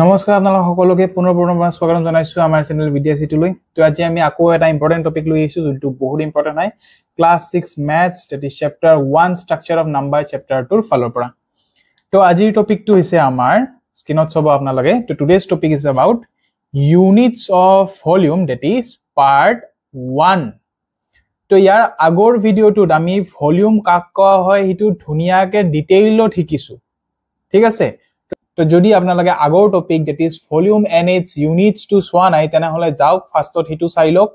নমস্কাৰ আপোনালোক সকলোকে পুনৰ স্বাগতম জনাইছো আমাৰ চেনেল বিডিএসি-লৈ। তো আজি আমি আকৌ এটা ইম্পৰ্টেন্ট টপিক লৈ আহিছো যোনটো বহুত ইম্পৰ্টেন্ট হয় class 6 maths that is chapter 1 structure of number chapter 2 ফালৰ পৰা। তো আজিৰ টপিকটো হৈছে আমাৰ স্ক্ৰিনত চাব আপোনালোকে। তো today's topic is about units of volume that is part 1। তো ইয়াৰ আগৰ ভিডিওটোত আমি ভলিউম কাক কোৱা হয় হিটো ধুনিয়াকে ডিটেইলত শিকিছো, ঠিক আছে। তো যদি আপোনালোকে আগৰ topic that is volume and its units টু সোৱা নাই তেনেহলে যাওক ফাৰ্ষ্টত হিটো চাই লওক,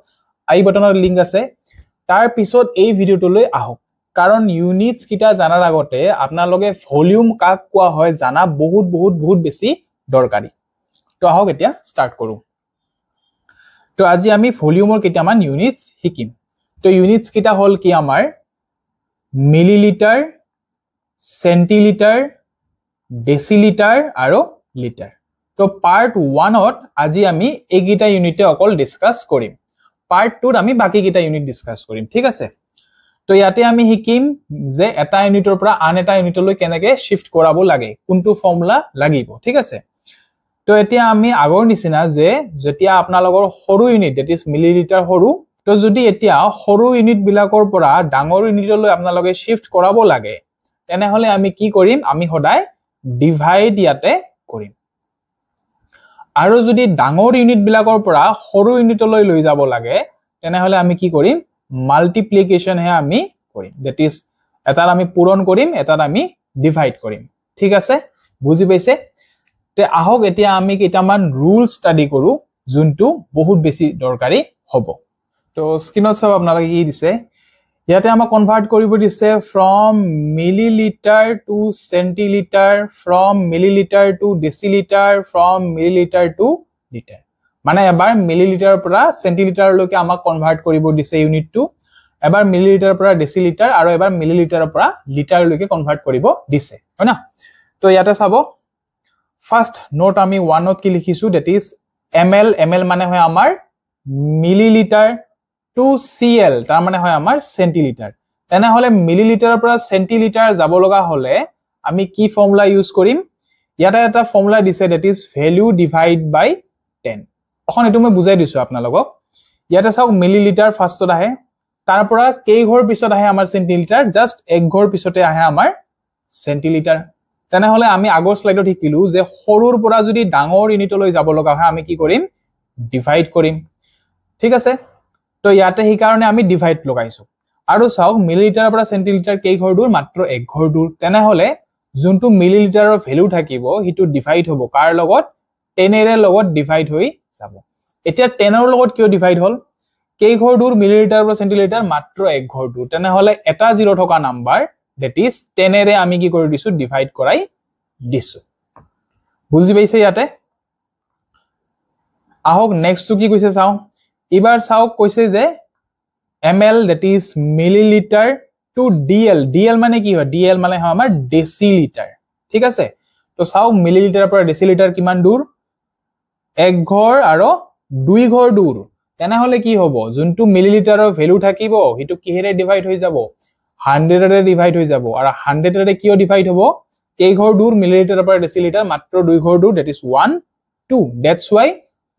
আই বটনৰ লিংক আছে। তাৰ পিছত এই ভিডিওটোলৈ আহক, কাৰণ ইউনিটস কিটা জানাৰ আগতে আপোনালোকে ভলিউম কাক কোৱা হয় জানা বহুত বেছি দৰকাৰী। তো আহক এতিয়া স্টাৰ্ট কৰো। তো আজি আমি ভলিউমৰ কেইটামান ইউনিটস শিকিম। তো ইউনিটস কিটা হল কি আমাৰ মিলিলিটাৰ, সেন্টিলিটাৰ, ডেসিলিটাৰ আৰু লিটাৰ। তো পাৰ্ট 1ত আজি আমি এইকেইটা ইউনিটে অকল ডিসকাস কৰিম। পাৰ্ট 2ত আমি বাকি কেইটা ইউনিট ডিসকাস কৰিম, ঠিক আছে। তো ইয়াতে আমি শিকিম যে এটা ইউনিটৰ পৰা আন এটা ইউনিটলৈ কেনেকৈ শিফট কৰাব লাগে, কোনটো ফৰ্মুলা লাগিব, ঠিক আছে। তো এতিয়া আমি আগৰ নিচিনা যে যেতিয়া আপোনালোকৰ সৰু ইউনিট দ্যাট ইজ মিলিলিটাৰ সৰু, তো যদি এতিয়া সৰু ইউনিট বিলাকৰ পৰা ডাঙৰ ইউনিটলৈ আপোনালোকে শিফট কৰাব লাগে তেনেহলে আমি কি কৰিম, আমি সদায় ডিভাইড ইয়াতে কৰিম। আৰু যদি ডাঙৰ ইউনিট বিলাকৰ পৰা সৰু ইউনিটলৈ লৈ যাব লাগে তেনেহলে আমি কি কৰিম, মাল্টিপ্লিকেশন হে আমি কৰিম। দ্যাট ইজ এটাৰ আমি পূৰণ কৰিম, এটাৰ আমি ডিভাইড কৰিম, ঠিক আছে, বুজি পাইছে। তে আহক এতিয়া আমি কেইটামান ৰুল ষ্টাডি কৰো যোনটো বহুত বেছি দৰকাৰী হ'ব। তো স্ক্ৰিনত চাব আপোনালোকে কি দিছে, ইয়াতে আমাক কনভাৰ্ট কৰিব দিছে from millilitre to centilitre, from millilitre to decilitre, from millilitre to litre. মানে এবাৰ মিলিলিটাৰৰ পৰা সেন্টিলিটাৰলৈকে আমাক কনভাৰ্ট কৰিব দিছে ইউনিটটো, এবাৰ মিলিলিটাৰৰ পৰা ডেসিলিটাৰ আৰু এবাৰ মিলিলিটাৰৰ পৰা লিটাৰলৈকে কনভাৰ্ট কৰিব দিছে, হয় না। তো ইয়াতে চাব ফাৰ্স্ট নোট আমি 1ত কি লিখিছো, দ্যাট ইজ ml, ml মানে হয় আমাৰ মিলিলিটাৰ, টু cl তাৰ মানে হয় আমাৰ সেন্টিলিটাৰ। তেনেহলে মিলিলিটাৰৰ পৰা সেন্টিলিটাৰ যাব লগা হলে আমি কি ফৰ্মুলা ইউজ কৰিম, ইয়াতে এটা ফৰ্মুলা দিছে দ্যাট ইজ ভ্যালু ডিভাইড বাই 10। এখন এটো মই বুজাই দিছো আপোনালোকক। ইয়াতে চাওক মিলিলিটাৰ ফাৰ্স্টত আহে, তাৰ পৰা কেই ঘৰ পিছত আহে আমাৰ সেন্টিলিটাৰ, জাস্ট এক ঘৰ পিছতে আহে আমাৰ সেন্টিলিটাৰ। তেনেহলে আমি আগৰ স্লাইডত শিকিলো যে সৰুৰ পৰা যদি ডাঙৰ ইউনিটলৈ যাব লগা হয় আমি কি কৰিম, ডিভাইড কৰিম, ঠিক আছে। তো ইয়াতে সেই কাৰণে আমি ডিভাইড লগাইছো। আৰু চাওক মিলিলিটাৰৰ পৰা সেন্টিলিটাৰ কেই ঘৰ দূৰ, মাত্ৰ এক ঘৰ দূৰ। তেনেহলে যোনটো মিলিলিটাৰৰ ভ্যালু থাকিব হিটো ডিভাইড হ'ব কাৰ লগত, 10 এৰ লগত ডিভাইড হৈ যাব। এতিয়া 10 ৰ লগত কিয় ডিভাইড হল, কেই ঘৰ দূৰ মিলিলিটাৰৰ পৰা সেন্টিলিটাৰ, মাত্ৰ এক ঘৰ দূৰ। তেনেহলে এটা জিৰ' থকা নাম্বাৰ দ্যাট ইজ 10 এৰে আমি কি কৰি দিছো, ডিভাইড কৰাই দিছো, বুজি পাইছে। ইয়াতে আহক নেক্সটটো কি কৈছে চাও। এবাৰ চাওক কৈছে যে ml that is millilitre to dl, dl মানে কি হয়, dl মানে হয় আমাৰ ডেসিলিটাৰ, ঠিক আছে। তো চাওক মিলিলিটাৰৰ পৰা ডেসিলিটাৰ কিমান দূৰ, এক ঘৰ আৰু দুই ঘৰ দূৰ। তেনেহলে কি হ'ব, যোনটো মিলিলিটাৰৰ ভ্যালু থাকিব হিটো কিহেৰে ডিভাইড হৈ যাব, 100 এৰে ডিভাইড হৈ যাব। আৰু 100 এৰে কিয় ডিভাইড হ'ব, কেই ঘৰ দূৰ মিলিলিটাৰৰ পৰা ডেসিলিটাৰ, মাত্ৰ দুই ঘৰ দূৰ, দ্যাট ইজ 1 2। দ্যাটস ওয়াই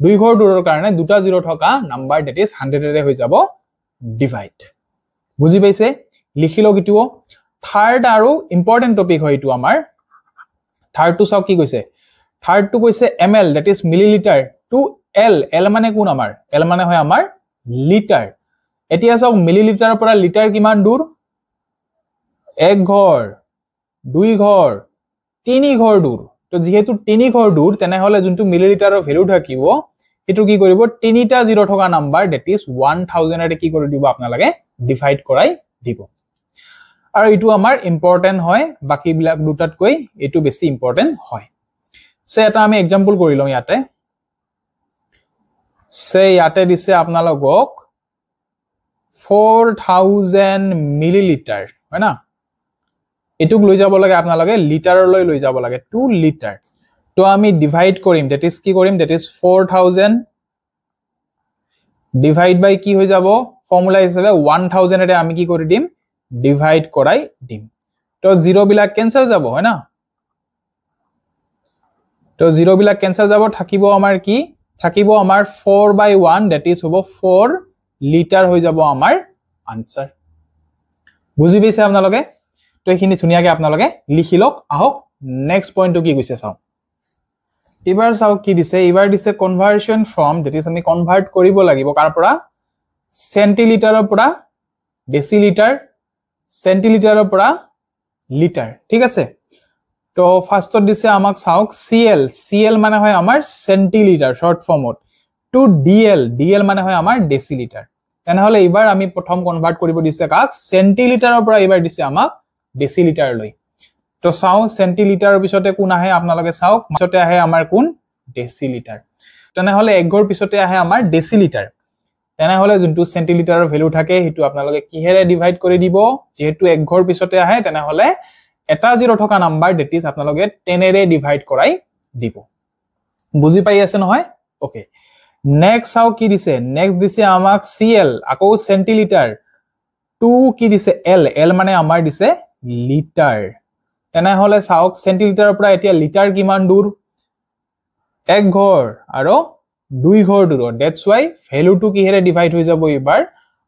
দুই ঘৰ দূৰৰ কাৰণে দুটা জিৰ' থকা নাম্বাৰ দ্যাট ইজ 100 এৰে হৈ যাব ডিভাইড, বুজি পাইছে। লিখি লওক ইটো। থাৰ্ড আৰু ইম্পৰ্টেন্ট টপিক হয় ইটো আমাৰ। থাৰ্ডটো চাওক কি কৈছে, থাৰ্ডটো কৈছে ml that is millilitre to l, l মানে কোন আমাৰ, l মানে হয় আমাৰ লিটাৰ। এতিয়া চাওক মিলিলিটাৰৰ পৰা লিটাৰ কিমান দূৰ, এক ঘৰ, দুই ঘৰ, তিনি ঘৰ দূৰ। তো যেহেতু তিনি ঘৰ দূৰ তেনেহলে যোনটো মিলিলিটাৰৰ ভ্যালু থাকিব এটো কি কৰিব, তিনিটা জিৰ' থকা নাম্বাৰ দ্যাট ইজ 1000 এৰে কি কৰি দিব, আপোনালোকে ডিভাইড কৰাই দিব। আৰু এটো আমাৰ ইম্পৰ্টেন্ট হয়, বাকি বিলাক দুটাতকৈ এটো বেছি ইম্পৰ্টেন্ট হয়। সে এটা আমি এক্সাম্পল কৰি লওঁ ইয়াতে। সে ইয়াতে দিছে আপোনালোকক 4000 মিলিলিটাৰ, হয় না। এটুক লৈ যাব লাগে আপোনালোকে লিটাৰলৈ লৈ যাব লাগে, 2 লিটাৰ। তো আমি ডিভাইড কৰিম, দ্যাট ইজ কি কৰিম, দ্যাট ইজ 4000 ডিভাইড বাই কি হৈ যাব, ফৰ্মুলা হিচাপে 1000 এৰে আমি কি কৰি দিম, ডিভাইড কৰাই দিম। তো জিৰ' বিলাক কেনসেল যাব, হয় না। তো 0 বিলাক ক্যান্সেল যাব থাকিব আমাৰ কি থাকিব আমাৰ 4/1 that is হ'ব 4 লিটাৰ হৈ যাব আমাৰ আনসাৰ বুজি পাইছে আপোনালোকে তো এইখিনি ধুনিয়াকে আপোনালোকে লিখি লওক আহক নেক্সট পইণ্টটো কি কৈছে চাও এবাৰ চাও কি দিছে এবাৰ দিছে কনভাৰ্সন ফ্ৰম that is আমি কনভাৰ্ট কৰিব লাগিব কাৰ পৰা সেন্টিলিটাৰৰ পৰা ডেসিলিটাৰ সেন্টিলিটাৰৰ পৰা লিটাৰ ঠিক আছে তো ফাৰ্স্টত দিছে আমাক চাওক CL মানে হয় আমাৰ সেন্টিলিটাৰ শৰ্ট ফৰ্মত টু DL মানে হয় আমাৰ ডেসিলিটাৰ তেনেহলে এবাৰ আমি প্ৰথম কনভাৰ্ট কৰিব দিছে কাক সেন্টিলিটাৰৰ পৰা এবাৰ দিছে আমাক ডেসিলিটাৰ লৈ তো চাও সেন্টিলিটাৰৰ পিছতে কোন আহে আপোনালোকে চাওক পিছতে আহে আমাৰ কোন ডেসিলিটাৰ তেনেহলে একঘৰ পিছতে আহে আমাৰ ডেসিলিটাৰ তেনেহলে যোনটো সেন্টিলিটাৰৰ ভ্যালু থাকে হেতু আপোনালোকে কিহেৰে ডিভাইড কৰি দিব যেহেতু একঘৰ পিছতে আহে তেনেহলে এটা 0 থকা নাম্বাৰ that is আপোনালোকে 10 এৰে ডিভাইড কৰাই দিব বুজি পাই আছে নহয় ওকে নেক্সট চাও কি দিছে নেক্সট দিছে আমাক CL আকৌ সেন্টিলিটাৰ 2 কি দিছে L মানে আমাৰ দিছে লিটাৰ তেনেহলে চাওক সেন্টিলিটাৰৰ পৰা এতিয়া লিটাৰ কিমান দূৰ এক ঘৰ আৰু দুই ঘৰ দূৰ দ্যাটস ওয়াই ভ্যালুটো কিহেৰে ডিভাইড হৈ যাব এবাৰ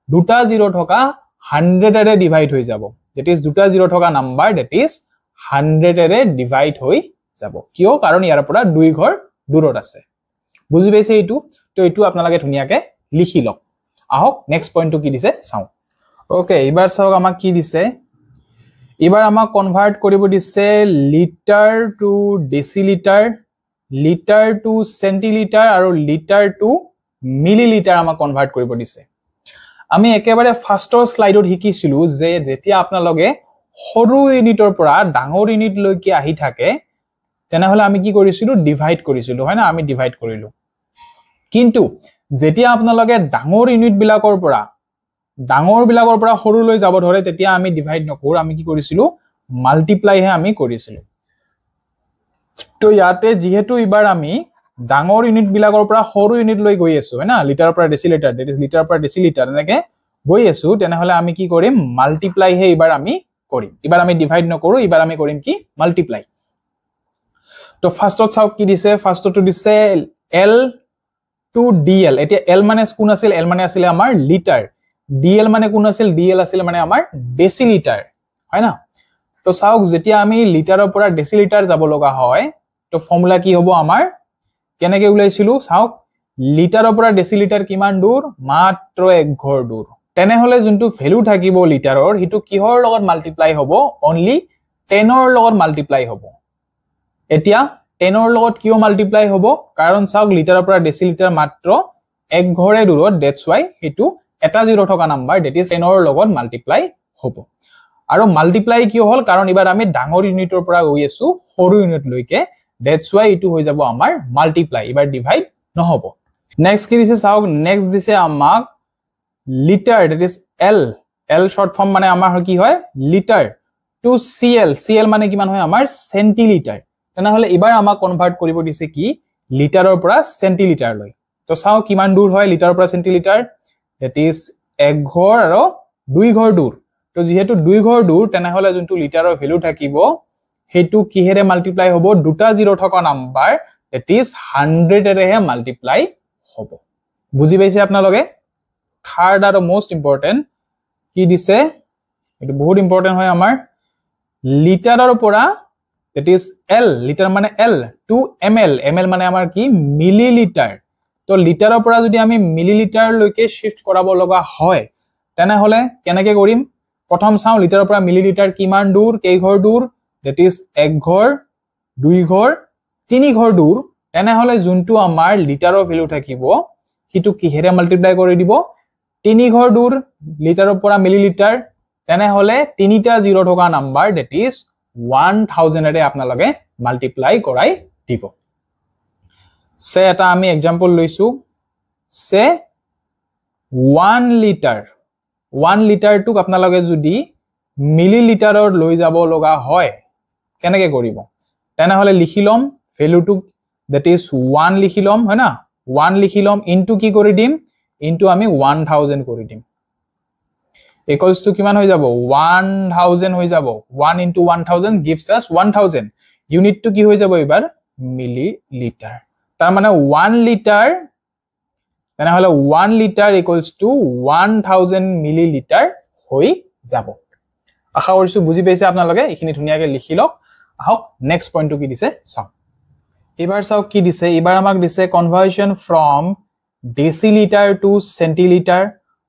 দুটা 0 থকা 100 এৰে ডিভাইড হৈ যাব that is দুটা 0 থকা number that is 100 array divide হৈ যাব কিয় কাৰণ ইয়াৰ পৰা দুই ঘৰ দূৰত আছে বুজি পাইছে এইটো তো এইটো আপোনালোকে ধুনিয়াকে লিখি লওক আহক নেক্সট পইণ্টটো কি দিছে চাও ওকে এবাৰ চাওক আমাক কি দিছে এবাৰ আমাক কনভাৰ্ট কৰিব দিছে লিটাৰ টু ডেসিলিটাৰ লিটাৰ টু সেন্টিলিটাৰ আৰু লিটাৰ টু মিলিলিটাৰ আমাক কনভাৰ্ট কৰিব দিছে আমি একেবাৰে ফাৰ্স্টৰ স্লাইডত শিকিছিলো যে যেতিয়া আপোনালোকে সৰু ইউনিটৰ পৰা ডাঙৰ ইউনিট লৈকে আহি থাকে তেনেহলে আমি কি কৰিছিলো ডিভাইড কৰিছিলো হয় না আমি ডিভাইড কৰিলো কিন্তু যেতিয়া আপোনালোকে ডাঙৰ ইউনিট বিলাকৰ পৰা সৰু লৈ যাব ধৰে তেতিয়া আমি ডিভাইড নকৰো আমি কি কৰিছিলো মাল্টিপ্লাই হে আমি কৰিছিলো তো ইয়াতে যেহেতু এবাৰ আমি ডাঙৰ ইউনিট বিলাকৰ পৰা সৰু ইউনিট লৈ গৈ আছো হয় না লিটাৰৰ পৰা ডেসিলিটাৰ that is লিটাৰৰ পৰা ডেসিলিটাৰ এনেকে গৈ আছো তেনেহলে আমি কি কৰিম মাল্টিপ্লাই হে এবাৰ আমি কৰিম এবাৰ আমি ডিভাইড নকৰো এবাৰ আমি কৰিম কি মাল্টিপ্লাই তো ফাৰ্স্টত চাওক কি দিছে ফাৰ্স্টটো দিছে L টু DL এতিয়া L মানে কোন আছিল L মানে আছিল আমাৰ লিটাৰ DL মানে কোন আছিল DL আছিল মানে আমাৰ ডেসিলিটাৰ হয় না তো চাওক যেতিয়া আমি লিটাৰৰ পৰা ডেসিলিটাৰ যাব লগা হয় তো ফৰ্মুলা কি হ'ব আমাৰ কেনেকে উলাইছিলো চাওক লিটাৰৰ পৰা ডেসিলিটাৰ কিমান দূৰ মাত্ৰ এক ঘৰ দূৰ তেনেহলে যোনটো ভ্যালু থাকিব লিটাৰৰ হিটো কিহৰ লগত মাল্টিপ্লাই হ'ব অনলি 10 ৰ লগত মাল্টিপ্লাই হ'ব এতিয়া 10 ৰ লগত কিয় মাল্টিপ্লাই হ'ব কাৰণ চাওক লিটাৰৰ পৰা ডেসিলিটাৰ মাত্ৰ এক ঘৰে দূৰত দ্যাটস ওয়াই হিটো এটা 0 থকা নাম্বাৰ that is 10 ৰ লগত মাল্টিপ্লাই হ'ব আৰু মাল্টিপ্লাই কিয় হল কাৰণ এবাৰ আমি ডাঙৰ ইউনিটৰ পৰা গৈ আছো সৰু ইউনিট লৈকে that's why ইটো হৈ যাব আমাৰ মাল্টিপ্লাই এবাৰ ডিভাইড নহব নেক্সট কি দিছে চাওক নেক্সট দিছে আমাক litre that is L short form মানে আমাৰ কি হয় লিটাৰ টু CL মানে কিমান হয় আমাৰ সেন্টিলিটাৰ তেনেহলে এবাৰ আমাক কনভাৰ্ট কৰিব দিছে কি লিটাৰৰ পৰা সেন্টিলিটাৰ লৈ তো চাও কিমান দূৰ হয় লিটাৰৰ পৰা সেন্টিলিটাৰ that is এক ঘৰ আৰু দুই ঘৰ দূৰ তো যেহেতু দুই ঘৰ দূৰ তেনেহলে যোনটো লিটাৰৰ ভ্যালু থাকিব হেতু কিহেৰে মাল্টিপ্লাই হ'ব দুটা 0 থকা নাম্বাৰ that is 100 এৰেহে মাল্টিপ্লাই হ'ব বুজি পাইছে আপোনালোকে থাৰ্ড আৰু মোস্ট ইম্পৰ্টেন্ট কি দিছে এটো বহুত ইম্পৰ্টেন্ট হয় আমাৰ লিটাৰৰ পৰা that is L লিটাৰ মানে L টু ml মানে আমাৰ কি মিলিলিটাৰ তো লিটাৰৰ পৰা যদি আমি মিলিলিটাৰ লৈকে শিফট কৰাব লগা হয় তেনেহলে কেনেকে কৰিম প্ৰথম চাও লিটাৰৰ পৰা মিলিলিটাৰ কিমান দূৰ কেই ঘৰ দূৰ that is এক ঘৰ দুই ঘৰ তিনি ঘৰ দূৰ তেনেহলে যোনটো আমাৰ লিটাৰৰ ভ্যালু থাকিব হিটো কিহেৰে মাল্টিপ্লাই কৰি দিব তিনি ঘৰ দূৰ লিটাৰৰ পৰা মিলিলিটাৰ তেনেহলে তিনিটা 0 থকা নাম্বাৰ that is 1000 এৰে আপোনালোকে মাল্টিপ্লাই কৰাই দিব সে এটা আমি एग्जांपल লৈছো সে 1 লিটাৰ টুক আপোনালোকে যদি মিলিলিটাৰৰ লৈ যাব লগা হয় কেনেকে কৰিব তেনেহলে লিখি লম ভ্যালুটো that is 1 লিখি লম হয় না 1 লিখি লম ইনটু কি কৰি দিম ইনটু আমি 1000 কৰি দিম equals to কিমান হৈ যাব 1000 হৈ যাব 1 into 1000 gives us 1000 unit two কি হৈ যাব এবাৰ মিলিলিটাৰ তাৰ মানে 1 লিটাৰ তেনেহলে 1 লিটাৰ ইকুয়ালস টু 1000 মিলিলিটাৰ হৈ যাব আশা কৰিছো বুজি পাইছে আপোনালোকে এইখিনি ধুনিয়াকে লিখি লওক আহক নেক্সট পইণ্টটো কি দিছে চাও এবাৰ চাও কি দিছে এবাৰ আমাক দিছে conversion from decilitre to centilitre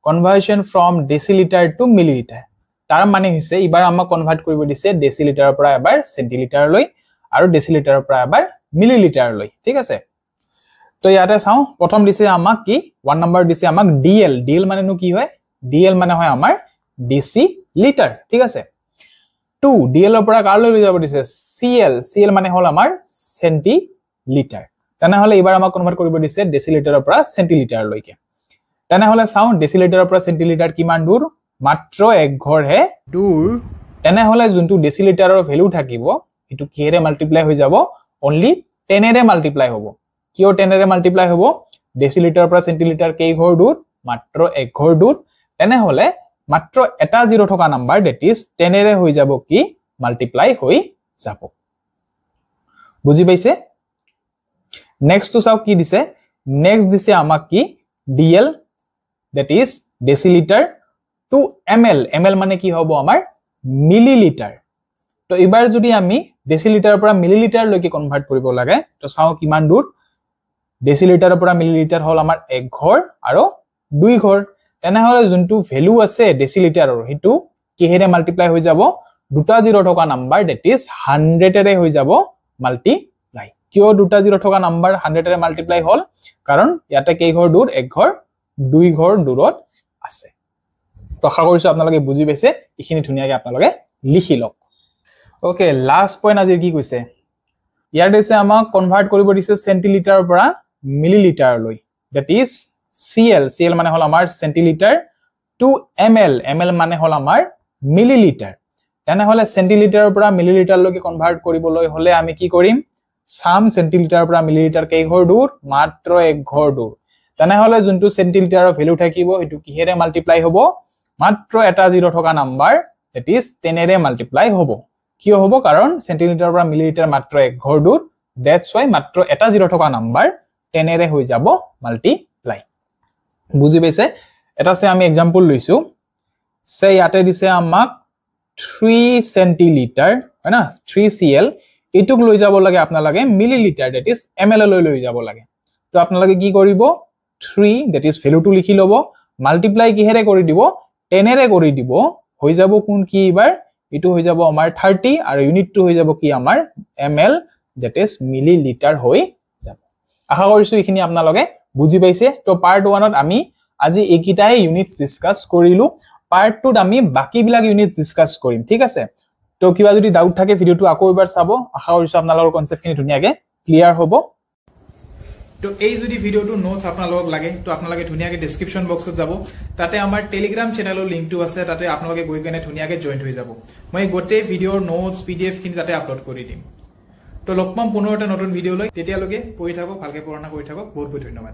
conversion from decilitre to millilitre তাৰ মানে হৈছে এবাৰ আমাক কনভাৰ্ট কৰিব দিছে ডেসিলিটাৰৰ পৰা এবাৰ সেন্টিলিটাৰ লৈ আৰু ডেসিলিটাৰৰ পৰা এবাৰ মিলিলিটাৰ লৈ ঠিক আছে তো ইয়াতে চাও প্ৰথম দিছে আমাক কি 1 নম্বৰ দিছে আমাক ডিএল ডিএল মানে নো কি হয় ডিএল মানে হয় আমাৰ ডেসিলিটাৰ ঠিক আছে 2 ডিএল ৰ পৰা কাৰ লৈ যাব দিছে সিএল সিএল মানে হল আমাৰ সেন্টিলিটাৰ তেনেহলে এবাৰ আমাক কনভাৰ্ট কৰিব দিছে ডেসিলিটাৰৰ পৰা সেন্টিলিটাৰ লৈকে তেনেহলে চাও ডেসিলিটাৰৰ পৰা সেন্টিলিটাৰ কিমান দূৰ মাত্ৰ এক ঘৰ হে দূৰ তেনেহলে যোনটো ডেসিলিটাৰৰ ভ্যালু থাকিব এটো কিহেৰে মাল্টিপ্লাই হৈ যাব অনলি 10 এৰে মাল্টিপ্লাই হ'ব কিয় 10 এৰে মাল্টিপ্লাই হ'ব ডেসিলিটাৰৰ পৰা সেন্টিলিটাৰ কেই ঘৰ দূৰ মাত্ৰ এক ঘৰ দূৰ তেনেহলে মাত্ৰ এটা জিৰো থকা নাম্বাৰ দ্যাট ইজ 10 এৰে হৈ যাব কি মাল্টিপ্লাই হৈ যাব বুজি পাইছে নেক্সট টু চাও কি দিছে নেক্সট দিছে আমাক কি DL that is decilitre to ML ML মানে কি হ'ব আমাৰ মিলিলিটাৰ তো এবাৰ যদি আমি ডেসিলিটাৰৰ পৰা মিলিলিটাৰ লৈকে কনভাৰ্ট কৰিব লাগে তো চাও কিমান দূৰ ডেসিলিটাৰৰ পৰা মিলিলিটাৰ হল আমাৰ এক ঘৰ আৰু দুই ঘৰ তেনেহলে যোনটো ভ্যালু আছে ডেসিলিটাৰৰ হেতু কিহেৰে মাল্টিপ্লাই হৈ যাব দুটা জিৰো থকা নাম্বাৰ দ্যাট ইজ 100 এৰে হৈ যাব মাল্টিপ্লাই কিয় দুটা জিৰো থকা নাম্বাৰ 100 এৰে মাল্টিপ্লাই হল কাৰণ ইয়াতে কেই ঘৰ দূৰ এক ঘৰ দুই ঘৰ দূৰত আছে তো আশা কৰিছো আপোনালোকে বুজি পাইছে এইখিনি ধুনিয়াকে আপোনালোকে লিখি লওক ওকে লাষ্ট পইণ্ট আজি কি কৈছে ইয়াৰ দিছে আমাক কনভাৰ্ট কৰিব দিছে সেন্টিলিটাৰৰ পৰা মিলিলিটাৰ লৈ দ্যাট ইজ সিএল সিএল মানে হল আমাৰ সেন্টিলিটাৰ টু এমএল এমএল মানে হল আমাৰ মিলিলিটাৰ তেনেহলে সেন্টিলিটাৰৰ পৰা মিলিলিটাৰ লৈকে কনভাৰ্ট কৰিবলৈ হলে আমি কি কৰিম সাম সেন্টিলিটাৰৰ পৰা মিলিলিটাৰ কেই ঘৰ দূৰ মাত্ৰ এক ঘৰ দূৰ তেনেহলে যোনটো সেন্টিলিটাৰৰ ভ্যালু থাকিব এটো কিহেৰে মাল্টিপ্লাই হ'ব মাত্ৰ এটা জিৰো থকা number that is 10 array multiply হ'ব কিয় হ'ব কাৰণ সেন্টিলিটাৰৰ পৰা মিলিলিটাৰ মাত্ৰ এক ঘৰ দূৰ দ্যাটস ওয়াই মাত্ৰ এটা জিৰো থকা নাম্বাৰ 10 এৰে হৈ যাব মাল্টিপ্লাই বুজি পাইছে এটা সে আমি एग्जांपल লৈছো সে ইয়াতে দিছে আমাক 3 সেন্টিলিটাৰ হয় না 3 cl এটুক লৈ যাব লাগে আপোনালোকে মিলিলিটাৰ দ্যাট ইজ ml লৈ যাব লাগে তো আপোনালোকে কি কৰিব 3 দ্যাট ইজ ভ্যালুটো লিখি লব মাল্টিপ্লাই কিহেৰে কৰি দিব 10 এৰে কৰি দিব হৈ যাব কোন কি এবাৰ এটো হৈ যাব আমাৰ 30 আৰু ইউনিটটো হৈ যাব কি আমাৰ ml দ্যাট ইজ মিলিলিটাৰ হৈ যাব আশা কৰিছো এইখিনি আপোনালোকে বুজি পাইছে তো পাৰ্ট 1 ত আমি আজি এইকিটাই ইউনিটস ডিসকাস কৰিলো পাৰ্ট 2 ত আমি বাকি বিলাক ইউনিট ডিসকাস কৰিম ঠিক আছে তো কিবা যদি ডাউট থাকে ভিডিওটো আকৌ এবাৰ চাব আশা কৰিছো আপোনালোকৰ কনসেপ্টখিনি ধুনিয়াকে ক্লিয়াৰ হ'ব তো এই যদি ভিডিওটো নোটস আপোনালোকক লাগে তো আপোনালোকে ধুনিয়াকে ডেসক্ৰিপচন বক্সত যাব তাতে আমাৰ টেলিগ্ৰাম চেনেলৰ লিংকটো আছে তাতে আপোনালোকে গৈ কেনে ধুনিয়াকে জয়েন হৈ যাব মই গোটেই ভিডিওৰ নোটস পিডিএফ খিনি তাতে আপলোড কৰি দিম তো লগ পাম পুনৰ এটা নতুন ভিডিও লৈ তেতিয়ালৈকে পঢ়ি থাকক ভালকে পঢ়া কৰি থাকক বহুত বহুত ধন্যবাদ